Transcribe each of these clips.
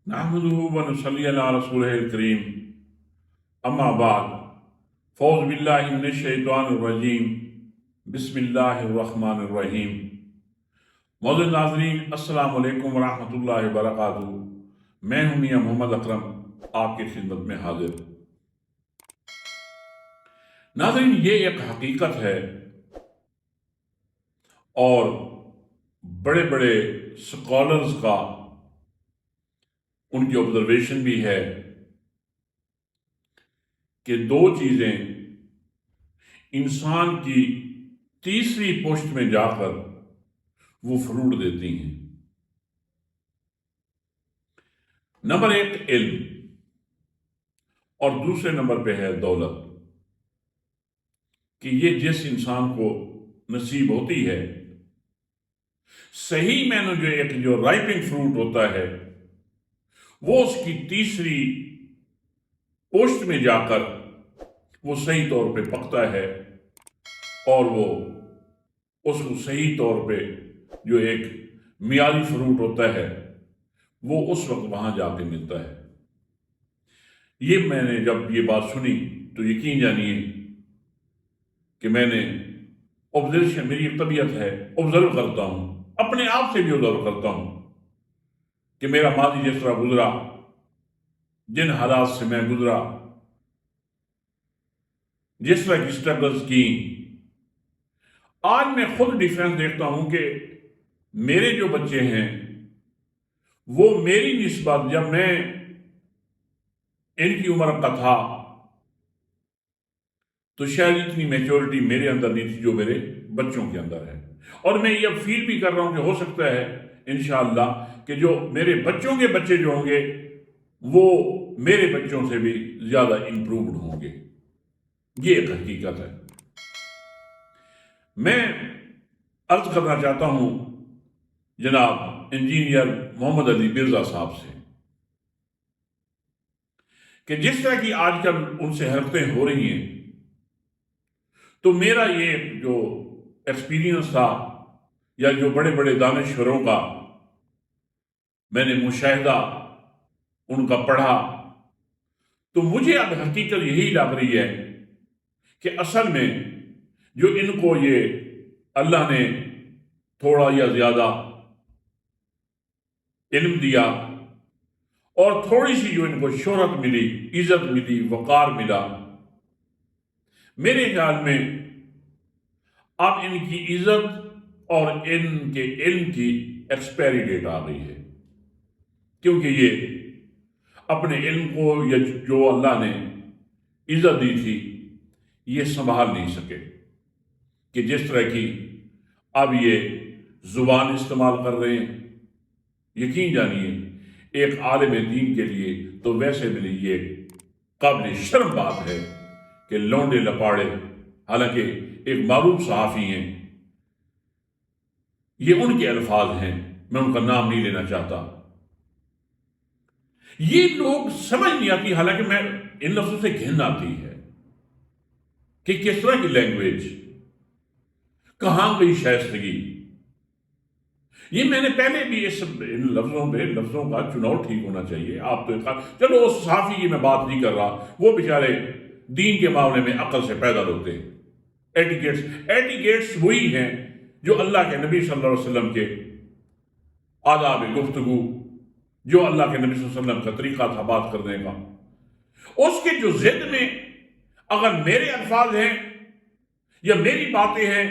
نحمده ونصلي على رسوله الكريم اما بعد فوز باللہ من الشیطان الرجیم بسم اللہ الرحمن الرحیم۔ معزز ناظرین، السلام علیکم ورحمۃ اللہ وبرکاتہ۔ میں ہوں میاں محمد اکرم، آپ کی خدمت میں حاضر۔ ناظرین، یہ ایک حقیقت ہے اور بڑے بڑے سکالرز کا ان کی آبزرویشن بھی ہے کہ دو چیزیں انسان کی تیسری پشت میں جا کر وہ فروٹ دیتی ہیں۔ نمبر ایک علم، اور دوسرے نمبر پہ ہے دولت، کہ یہ جس انسان کو نصیب ہوتی ہے، صحیح معنی جو رائپنگ فروٹ ہوتا ہے، وہ اس کی تیسری پشت میں جا کر وہ صحیح طور پہ پکتا ہے، اور وہ اس کو صحیح طور پہ جو ایک معیاری فروٹ ہوتا ہے وہ اس وقت وہاں جا کے ملتا ہے۔ یہ میں نے جب یہ بات سنی تو یقین جانیے کہ میں نے آبزرویشن، میری ایک طبیعت ہے، آبزرو کرتا ہوں، اپنے آپ سے بھی آبزرو کرتا ہوں کہ میرا ماضی جس طرح گزرا، جن حالات سے میں گزرا، جس طرح کی اسٹرگلز کی، آج میں خود ڈیفرنس دیکھتا ہوں کہ میرے جو بچے ہیں وہ میری نسبت، جب میں ان کی عمر کا تھا تو شاید اتنی میچورٹی میرے اندر نہیں تھی جو میرے بچوں کے اندر ہے، اور میں یہ فیل بھی کر رہا ہوں کہ ہو سکتا ہے انشاءاللہ کہ جو میرے بچوں کے بچے جو ہوں گے وہ میرے بچوں سے بھی زیادہ امپرووڈ ہوں گے۔ یہ ایک حقیقت ہے۔ میں عرض کرنا چاہتا ہوں جناب انجینئر محمد علی مرزا صاحب سے کہ جس طرح کی آج کل ان سے حرکتیں ہو رہی ہیں، تو میرا یہ جو ایکسپیرینس تھا یا جو بڑے بڑے دانشوروں کا میں نے مشاہدہ ان کا پڑھا، تو مجھے اب حقیقت یہی لگ رہی ہے کہ اصل میں جو ان کو یہ اللہ نے تھوڑا یا زیادہ علم دیا اور تھوڑی سی جو ان کو شہرت ملی، عزت ملی، وقار ملا، میرے خیال میں اب ان کی عزت اور ان کے علم کی ایکسپائری ڈیٹ آ گئی ہے، کیونکہ یہ اپنے علم کو یا جو اللہ نے عزت دی تھی یہ سنبھال نہیں سکے، کہ جس طرح کی اب یہ زبان استعمال کر رہے ہیں۔ یقین جانیے ایک عالم دین کے لیے تو ویسے بھی یہ قابل شرم بات ہے کہ لونڈے لپاڑے، حالانکہ ایک معروف صحافی ہیں، یہ ان کے الفاظ ہیں، میں ان کا نام نہیں لینا چاہتا، یہ لوگ سمجھ نہیں آتی، حالانکہ میں ان لفظوں سے گھن آتی ہے کہ کس طرح کی لینگویج، کہاں گئی شائستگی۔ یہ میں نے پہلے بھی ان لفظوں کا چناؤ ٹھیک ہونا چاہیے۔ آپ تو چلو اس صحافی کی میں بات نہیں کر رہا، وہ بیچارے دین کے معاملے میں عقل سے پیدل ہوتے ہیں۔ ایٹیکیٹس وہی ہیں جو اللہ کے نبی صلی اللہ علیہ وسلم کے آداب گفتگو، جو اللہ کے نبی صلی اللہ علیہ وسلم کا طریقہ تھا بات کرنے کا، اس کے جو ضد میں اگر میرے الفاظ ہیں یا میری باتیں ہیں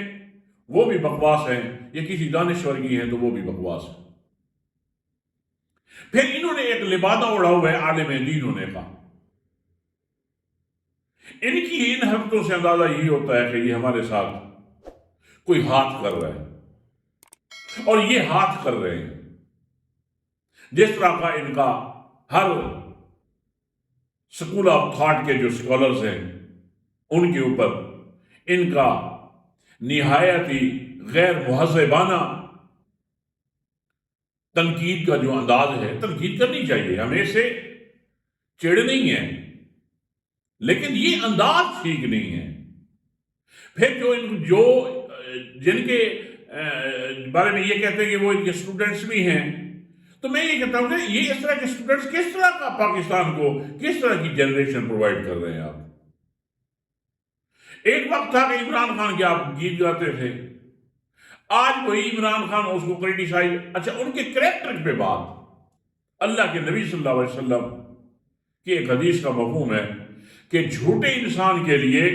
وہ بھی بکواس ہیں، یا کسی دانشور کی ہیں تو وہ بھی بکواس ہے۔ پھر انہوں نے ایک لبادہ اڑا ہوا ہے عالم دین ہونے کا۔ ان کی ان حرکتوں سے اندازہ یہی ہوتا ہے کہ یہ ہمارے ساتھ کوئی ہاتھ کر رہا ہے، اور یہ ہاتھ کر رہے ہیں جس طرح کا ان کا ہر سکول آف تھاٹ کے جو اسکالرز ہیں ان کے اوپر ان کا نہایت ہی غیر مہذبانہ تنقید کا جو انداز ہے۔ تنقید کرنی چاہیے، ہمیں سے چڑ نہیں ہے، لیکن یہ انداز ٹھیک نہیں ہے۔ پھر جو جن کے بارے میں یہ کہتے ہیں کہ وہ ان کے اسٹوڈنٹس بھی ہیں، تو میں یہ کہتا ہوں کہ یہ اس طرح کے اسٹوڈنٹس کس طرح کا پاکستان کو کس طرح کی جنریشن پرووائڈ کر رہے ہیں آپ؟ ایک وقت تھا کہ عمران خان کے آپ گیت گاتے تھے، آج وہی عمران خان اس کو کریٹیسائز، اچھا ان کے کریکٹر پہ بات، اللہ کے نبی صلی اللہ علیہ وسلم کی ایک حدیث کا مفہوم ہے کہ جھوٹے انسان کے لیے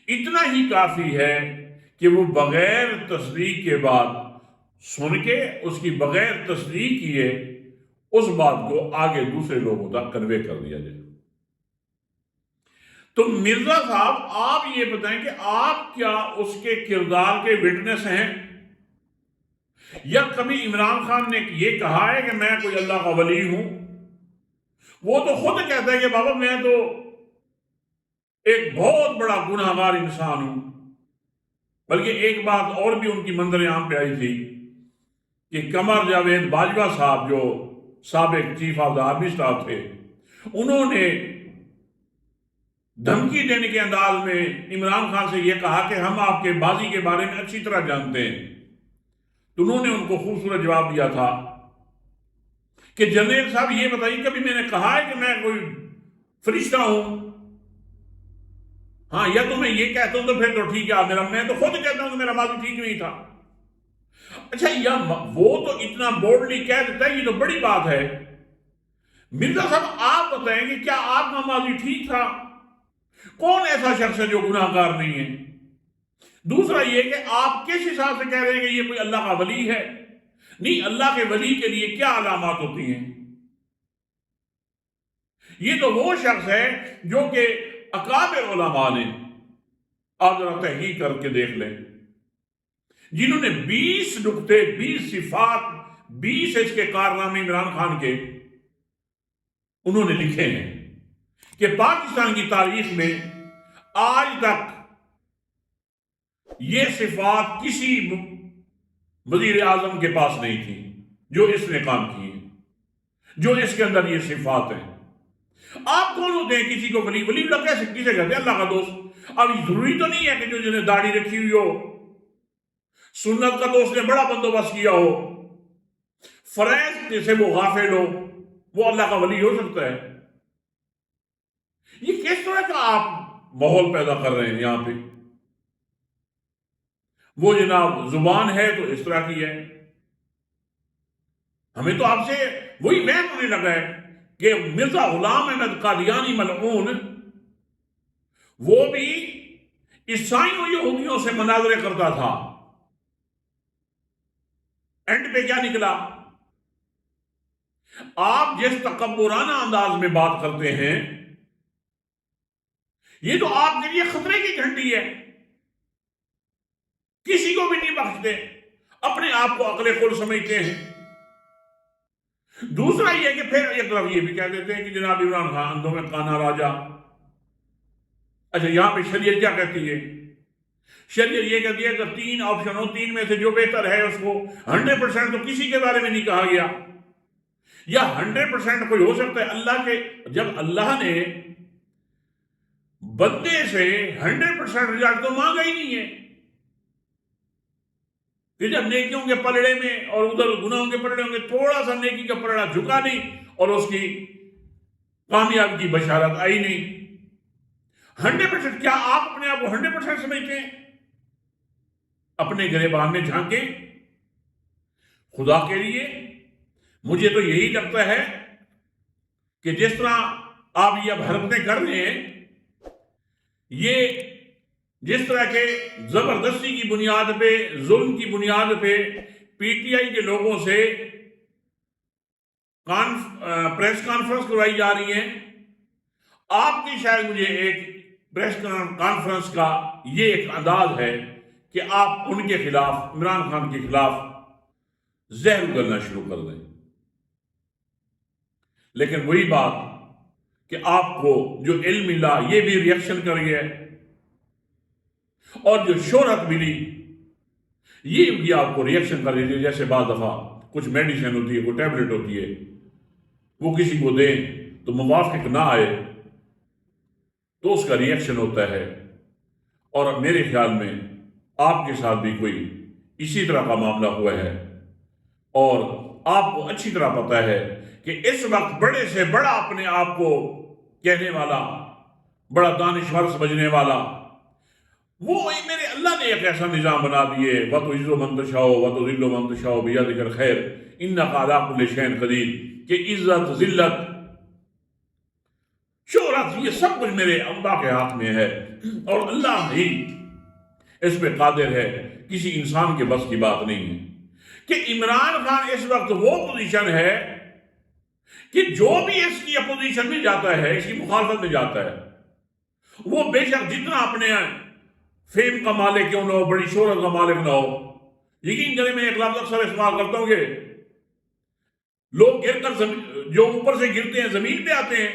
اتنا ہی کافی ہے کہ وہ بغیر تصدیق کے بعد سن کے اس کی بغیر تصدیق کیے اس بات کو آگے دوسرے لوگوں تک کنوے کر دیا جائے۔ تو مرزا صاحب آپ یہ بتائیں کہ آپ کیا اس کے کردار کے وٹنس ہیں؟ یا کبھی عمران خان نے یہ کہا ہے کہ میں کوئی اللہ کا ولی ہوں؟ وہ تو خود کہتا ہے کہ بابا میں تو ایک بہت بڑا گناہ گار انسان ہوں۔ بلکہ ایک بات اور بھی ان کی منظر عام پہ آئی تھی کہ قمر جاوید باجوہ صاحب جو سابق chief of the army staff تھے، انہوں نے دھمکی دینے کے انداز میں عمران خان سے یہ کہا کہ ہم آپ کے بازی کے بارے میں اچھی طرح جانتے ہیں۔ تو انہوں نے ان کو خوبصورت جواب دیا تھا کہ جنرل صاحب یہ بتائیے کبھی میں نے کہا ہے کہ میں کوئی فرشتہ ہوں؟ ہاں، یا تو میں یہ کہتا ہوں تو پھر تو ٹھیک ہے، میں تو خود کہتا ہوں کہ میرا ماضی ٹھیک نہیں تھا۔ اچھا، یا وہ تو اتنا بورڈلی کہہ دیتا ہے، یہ تو بڑی بات ہے۔ مرزا صاحب آپ بتائیں کہ کیا آپ کا ماضی ٹھیک تھا؟ کون ایسا شخص ہے جو گناہ گار نہیں ہے؟ دوسرا یہ کہ آپ کس حساب سے کہہ رہے ہیں کہ یہ کوئی اللہ کا ولی ہے؟ نہیں، اللہ کے ولی کے لیے کیا علامات ہوتی ہیں؟ یہ تو وہ شخص ہے جو کہ اکابر علماء نے، آپ ذرا تحقیق کر کے دیکھ لیں، جنہوں نے 20 نقطے، 20 صفات، 20 اس کے کارنامے عمران خان کے انہوں نے لکھے ہیں کہ پاکستان کی تاریخ میں آج تک یہ صفات کسی وزیر اعظم کے پاس نہیں تھی جو اس نے کام کی ہیں، جو اس کے اندر یہ صفات ہیں۔ آپ کون ہوتے ہیں کسی کو ولی؟ ولی اللہ کیسے کسے کہتے ہیں؟ اللہ کا دوست۔ اب ضروری تو نہیں ہے کہ جو جنہیں داڑھی رکھی ہوئی ہو، سنت کا دوست نے بڑا بندوبست کیا ہو، فرائض جیسے وہ غافل ہو، وہ اللہ کا ولی ہو سکتا ہے؟ یہ کس طرح کا آپ ماحول پیدا کر رہے ہیں یہاں پہ؟ وہ جناب زبان ہے تو اس طرح کی ہے۔ ہمیں تو آپ سے وہی وہم ہونے لگا ہے کہ مرزا غلام احمد قادیانی ملعون وہ بھی عیسائیوں یہودیوں سے مناظرے کرتا تھا۔ اینڈ پہ کیا نکلا؟ آپ جس تکبرانہ انداز میں بات کرتے ہیں، یہ تو آپ کے لیے خطرے کی گھنٹی ہے، کسی کو بھی نہیں بخشتے، اپنے آپ کو عقل کل سمجھتے ہیں۔ دوسرا یہ کہ پھر ایک طرف یہ بھی کہہ دیتے ہیں کہ جناب عمران خان اندھوں میں کانا راجا۔ اچھا، یہاں پہ شریعت کیا کہتی ہے؟ شریعت یہ کہتی ہے کہ 3 آپشن ہو، 3 میں سے جو بہتر ہے اس کو 100% تو کسی کے بارے میں نہیں کہا گیا، یا 100% کوئی ہو سکتا ہے اللہ کے۔ جب اللہ نے بندے سے 100% رزلٹ تو مانگا ہی نہیں ہے کہ جب نیکیوں کے پلڑے میں اور ادھر گناہوں کے پلڑے ہوں گے تھوڑا سا نیکی کا پلڑا جھکا نہیں اور اس کی کامیابی کی بشارت آئی نہیں۔ 100%، کیا آپ اپنے آپ کو 100% سمجھتے ہیں؟ اپنے گریبان میں جھانکیں خدا کے لیے۔ مجھے تو یہی لگتا ہے کہ جس طرح آپ یہ اب حرکتیں کر رہے ہیں، یہ جس طرح کے زبردستی کی بنیاد پہ، ظلم کی بنیاد پہ پی ٹی آئی کے لوگوں سے پریس کانفرنس کروائی جا رہی ہیں، آپ کی شاید مجھے ایک پریس کانفرنس کا یہ ایک انداز ہے کہ آپ ان کے خلاف، عمران خان کے خلاف زہر اگلنا شروع کر دیں۔ لیکن وہی بات کہ آپ کو جو علم ملا یہ بھی ریئیکشن کر گیا، اور جو شہرت ملی یہ بھی آپ کو ریئیکشن کر رہی ہے۔ جیسے بعض دفعہ کچھ میڈیسن ہوتی ہے، کوئی ٹیبلٹ ہوتی ہے، وہ کسی کو دیں تو موافق نہ آئے تو اس کا ریئیکشن ہوتا ہے۔ اور میرے خیال میں آپ کے ساتھ بھی کوئی اسی طرح کا معاملہ ہوا ہے، اور آپ کو اچھی طرح پتہ ہے کہ اس وقت بڑے سے بڑا اپنے آپ کو کہنے والا، بڑا دانشور سمجھنے والا، وہ میرے اللہ نے ایک ایسا نظام بنا دیے، وَتُعِزُّ مَن تَشَاءُ وَتُذِلُّ مَن تَشَاءُ بِيَدِكَ الْخَيْرُ إِنَّكَ عَلَىٰ كُلِّ شَيْءٍ قَدِيرٌ، کہ عزت، ذلت، شہرت، یہ سب کچھ میرے اللہ کے ہاتھ میں ہے، اور اللہ ہی اس پہ قادر ہے، کسی انسان کے بس کی بات نہیں ہے۔ کہ عمران خان اس وقت وہ پوزیشن ہے کہ جو بھی اس کی اپوزیشن میں جاتا ہے، اس کی مخالفت میں جاتا ہے، وہ بے شک جتنا اپنے فیم کا مالک کیوں نہ ہو، بڑی شہرت کا مالک نہ ہو، یقین کریں میں ایک لفظ اکثر استعمال کرتا ہوں کہ لوگ گر کر جو اوپر سے گرتے ہیں زمین پہ آتے ہیں،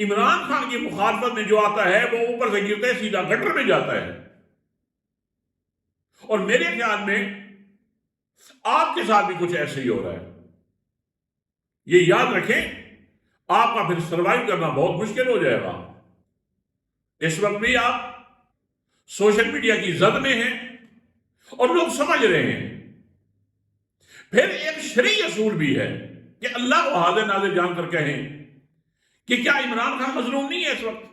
عمران خان کی مخالفت میں جو آتا ہے وہ اوپر سے گرتا ہے سیدھا گٹر میں جاتا ہے۔ اور میرے خیال میں آپ کے ساتھ بھی کچھ ایسے ہی ہو رہا ہے۔ یہ یاد رکھیں، آپ کا پھر سروائیو کرنا بہت مشکل ہو جائے گا۔ اس وقت بھی آپ سوشل میڈیا کی زد میں ہیں اور لوگ سمجھ رہے ہیں۔ پھر ایک شرعی اصول بھی ہے کہ اللہ کو حاضر ناظر جان کر کہیں کہ کیا عمران خان مظلوم نہیں ہے اس وقت؟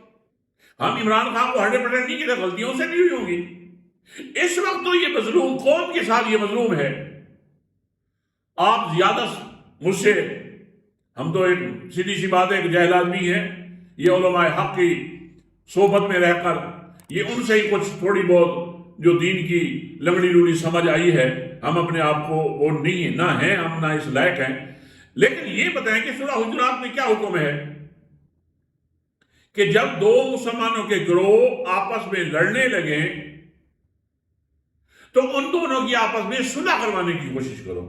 ہم عمران خان کو 100% نہیں کہتے، غلطیوں سے بھی ہوئی ہوں گی۔ اس وقت تو یہ مظلوم قوم کے ساتھ یہ مظلوم ہے۔ آپ زیادہ مجھ سے، ہم تو ایک سیدھی سی بات ہے، ایک جاہل آدمی ہے، یہ علماء حق کی صحبت میں رہ کر یہ ان سے ہی کچھ تھوڑی بہت جو دین کی لنگڑی لوڑی سمجھ آئی ہے، ہم اپنے آپ کو وہ نہیں ہیں، نہ ہیں ہم، نہ اس لائق ہیں۔ لیکن یہ بتائیں کہ سورہ حجرات میں کیا حکم ہے کہ جب دو مسلمانوں کے گروہ آپس میں لڑنے لگیں تو ان دونوں کی آپس میں صلح کروانے کی کوشش کرو،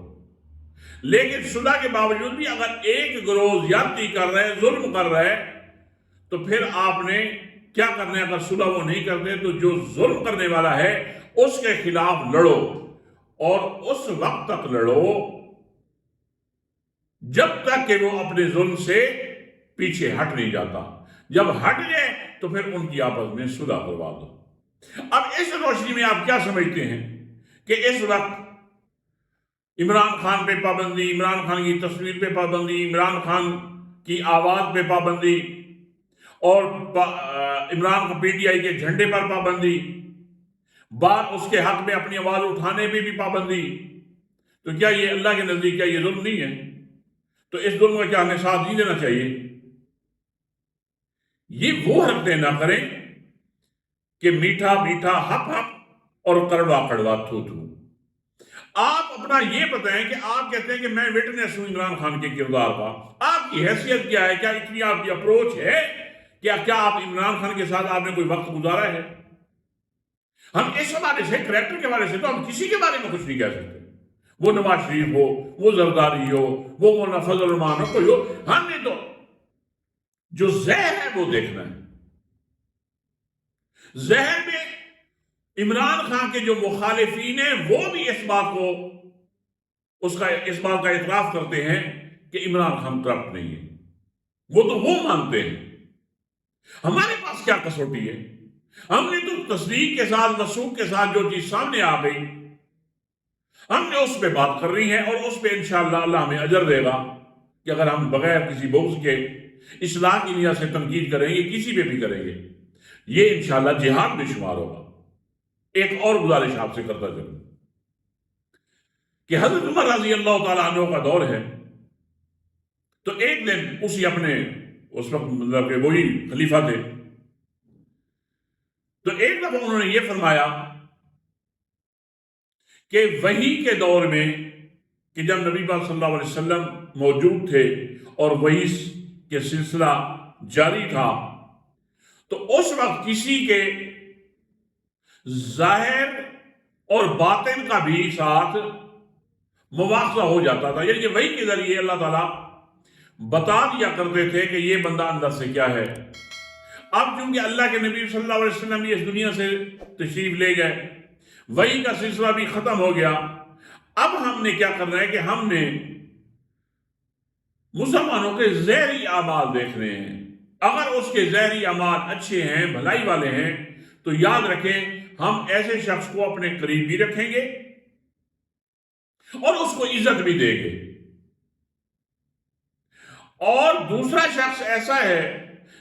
لیکن صلح کے باوجود بھی اگر ایک گروہ زیادتی کر رہا ہے، ظلم کر رہا ہے، تو پھر آپ نے کیا کرنا ہے؟ اگر صلح وہ نہیں کرتے تو جو ظلم کرنے والا ہے اس کے خلاف لڑو، اور اس وقت تک لڑو جب تک کہ وہ اپنے ظلم سے پیچھے ہٹ نہیں جاتا۔ جب ہٹ جائے تو پھر ان کی آپس میں صلح کروا دو۔ اب اس روشنی میں آپ کیا سمجھتے ہیں کہ اس وقت عمران خان پہ پابندی، عمران خان کی تصویر پہ پابندی، عمران خان کی آواز پہ پابندی، اور عمران کو پی ٹی آئی کے جھنڈے پر پابندی، بار اس کے حق میں اپنی آواز اٹھانے پہ بھی پابندی، تو کیا یہ اللہ کے نزدیک کیا یہ ظلم نہیں ہے؟ تو اس ظلم کا کیا ہمیں ساتھ نہیں دینا چاہیے؟ یہ وہ حرکتیں نہ کریں کہ میٹھا میٹھا ہپ ہپ اور کڑوا کڑوا تھو تھو۔ آپ اپنا یہ بتائیں کہ آپ کہتے ہیں کہ میں وٹنس ہوں عمران خان کے کردار کا، آپ کی حیثیت کیا ہے؟ کیا اتنی آپ کی اپروچ ہے؟ کیا آپ عمران خان کے ساتھ آپ نے کوئی وقت گزارا ہے؟ ہم اس حوالے سے، کریکٹر کے حوالے سے تو ہم کسی کے بارے میں کچھ نہیں کہہ سکتے، وہ نواز شریف ہو، وہ زرداری ہو، وہ مولانا فضل الرحمان ہو، کوئی ہو، ہم نے تو جو زہر ہے وہ دیکھنا ہے۔ زہر میں عمران خان کے جو مخالفین ہیں وہ بھی اس بات کا اعتراف کرتے ہیں کہ عمران خان کرپٹ نہیں ہے، وہ تو وہ مانتے ہیں۔ ہمارے پاس کیا کسوٹی ہے؟ ہم نے تو تصدیق کے ساتھ، وثوق کے ساتھ جو چیز سامنے آ گئی ہم نے اس پہ بات کرنی ہے، اور اس پہ انشاءاللہ اللہ ہمیں اجر دے گا کہ اگر ہم بغیر کسی بغض کے اصلاح کی نیت سے تنقید کریں گے، کسی پہ بھی کریں گے، یہ انشاءاللہ جہاد میں شمار ہوگا۔ ایک اور گزارش آپ سے کرتا چلوں کہ حضرت عمر رضی اللہ تعالیٰ عنہ کا دور ہے، تو ایک دن اسی اپنے اس وقت مطلب کہ وہی خلیفہ تھے، تو ایک دفعہ انہوں نے یہ فرمایا کہ وحی کے دور میں، کہ جب نبی پاک صلی اللہ علیہ وسلم موجود تھے اور وحی کے سلسلہ جاری تھا، تو اس وقت کسی کے ظاہر اور باطن کا بھی ساتھ مواخذہ ہو جاتا تھا، یعنی کہ وحی کے ذریعے اللہ تعالیٰ بتا دیا کرتے تھے کہ یہ بندہ اندر سے کیا ہے۔ اب چونکہ اللہ کے نبی صلی اللہ علیہ وسلم بھی اس دنیا سے تشریف لے گئے، وحی کا سلسلہ بھی ختم ہو گیا، اب ہم نے کیا کرنا ہے کہ ہم نے مسلمانوں کے ظاہری اعمال دیکھنے ہیں۔ اگر اس کے ظاہری اعمال اچھے ہیں، بھلائی والے ہیں، تو یاد رکھیں ہم ایسے شخص کو اپنے قریب بھی رکھیں گے اور اس کو عزت بھی دیں گے۔ اور دوسرا شخص ایسا ہے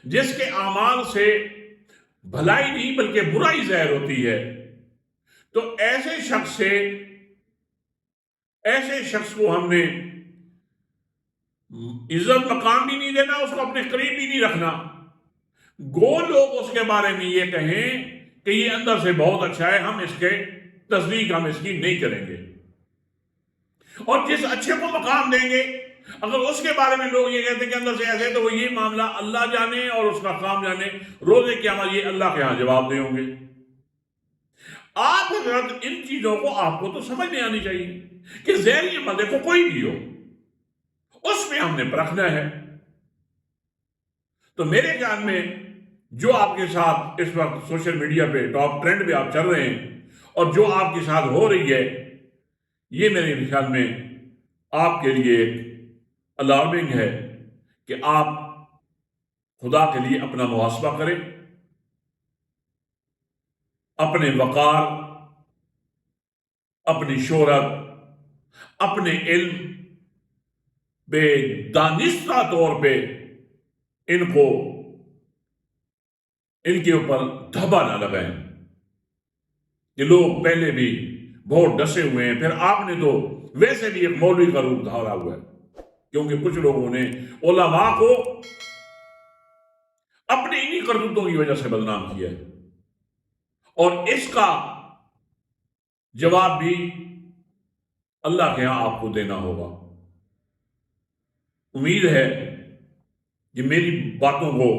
جس کے اعمال سے بھلائی نہیں بلکہ برائی ظاہر ہوتی ہے، تو ایسے شخص کو ہم نے عزت مقام بھی نہیں دینا، اس کو اپنے قریب بھی نہیں رکھنا۔ گو لوگ اس کے بارے میں یہ کہیں کہ یہ اندر سے بہت اچھا ہے، ہم اس کے تصدیق ہم اس کی نہیں کریں گے۔ اور جس اچھے کو مقام دیں گے، اگر اس کے بارے میں لوگ یہ کہتے ہیں کہ اندر سے ایسے، تو وہ یہ معاملہ اللہ جانے اور اس کا کام جانے، روزے قیامت یہ اللہ کے ہاں جواب دے ہوں گے۔ آپ حضرت ان چیزوں کو آپ کو تو سمجھ نہیں آنی چاہیے کہ ظاہری بندے کو کوئی بھی ہو، اس میں ہم نے پرکھنا ہے۔ تو میرے خیال میں جو آپ کے ساتھ اس وقت سوشل میڈیا پہ ٹاپ ٹرینڈ پہ آپ چل رہے ہیں، اور جو آپ کے ساتھ ہو رہی ہے، یہ میرے خیال میں آپ کے لیے ایک الارمنگ ہے کہ آپ خدا کے لیے اپنا محاسبہ کریں، اپنے وقار، اپنی شہرت، اپنے علم بے دانستہ طور پہ ان کے اوپر دھبا نہ لگائیں کہ لوگ پہلے بھی بہت ڈسے ہوئے ہیں، پھر آپ نے تو ویسے بھی ایک مولوی کا روپ دھارا ہوا ہے، کیونکہ کچھ لوگوں نے علماء کو اپنے انہی کرتوتوں کی وجہ سے بدنام کیا ہے، اور اس کا جواب بھی اللہ کے ہاں آپ کو دینا ہوگا۔ امید ہے کہ میری باتوں کو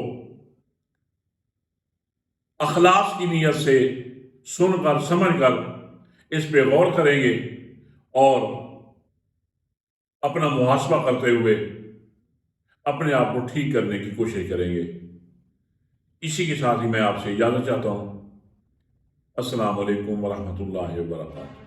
اخلاص کی نیت سے سن کر سمجھ کر اس پہ غور کریں گے اور اپنا محاسبہ کرتے ہوئے اپنے آپ کو ٹھیک کرنے کی کوشش کریں گے۔ اسی کے ساتھ ہی میں آپ سے اجازت چاہتا ہوں۔ السلام علیکم ورحمۃ اللہ وبرکاتہ۔